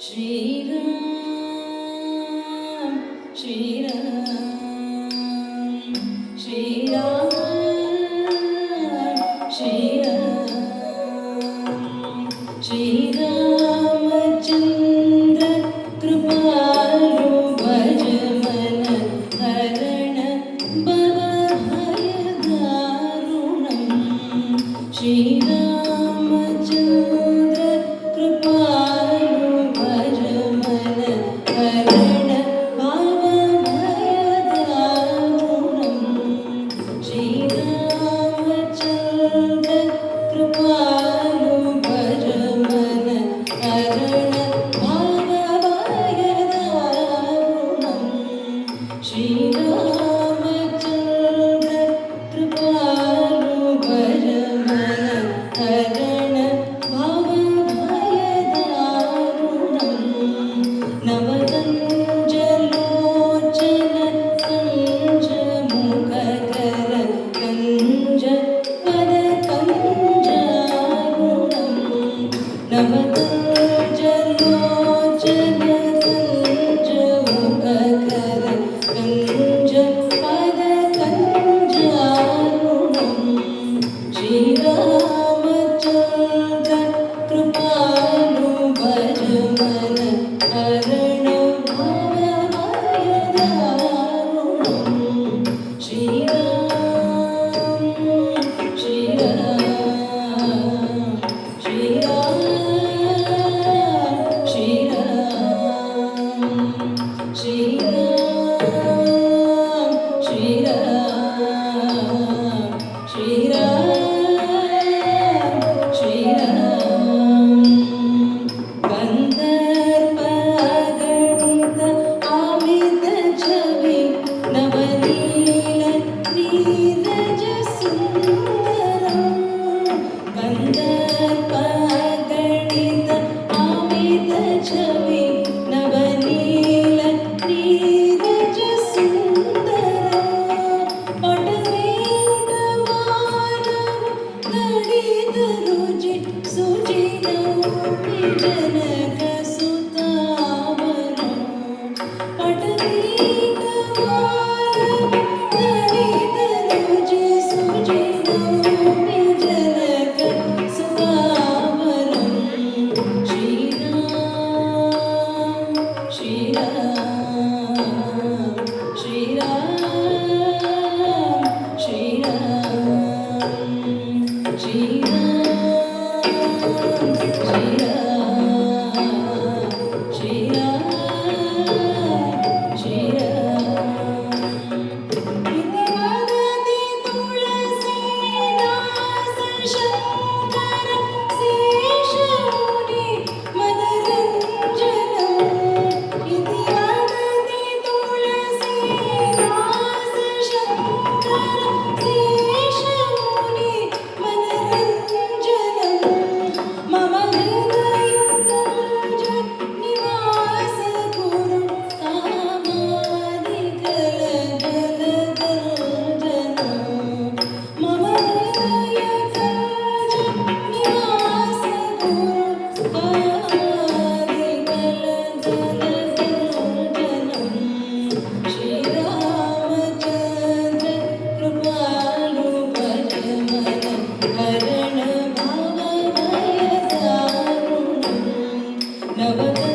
श्रीराम श्रीराम श्रीराम श्रीराम श्रीरामचन्द्र कृपालु भज मन हरण भवभयदारुणम् श्रीरामचन्द्र कृपालु भज मन हरण भवभयदारुणम् श्रीरामचन्द्र कृपालु भज मन हरण भवभयदारुणम् श्रीरामचन्द्र कृपालु भज मन हरण भवभयदारुणम् नवकञ्जलोचन कञ्जमुखकर कञ्ज पदकञ्जारुणम् नवकञ्जलोचन कञ्जमुखकर कञ्ज पदकञ्जारुणम् श्रीरामचन्द्र कृपालु भज मन हरण भवभयदारुणम् श्रीराम श्रीराम श्रीराम श्रीराम श्रीराम श्रीराम श्रीराम श्रीराम गन्धर्वगणित आमित छवि नवनील नीरज सुन्दरम् गन्धर्वगणित आमित छवि नवनील नीरज सुन्दरम् पटवेटमानव दडित रुचि सुचिनौमि जनक सुतावनम् पटवेटमानव दडित रुचि सुचिनौमि जनक सुतावनम् श्रीराम श्रीराम श्रीराम श्रीराम श्रीराम श्रीराम श्रीराम इति वदति तुलसीदास शङ्कर शेषमुनि मनरञ्जनम् इति वदति तुलसीदास शङ्कर शेषमुनि मनरञ्जनम् मम हृदयकुञ्ज निवास कुरु कामादिकलगलगञ्जनम् मम हृदयकुञ्ज निवास कुरु कामादिकलगलगञ्जनम् श्रीरामचन्द्र कृपालु भज मन हरण भवभयदारुणम् नवकञ्जलोचन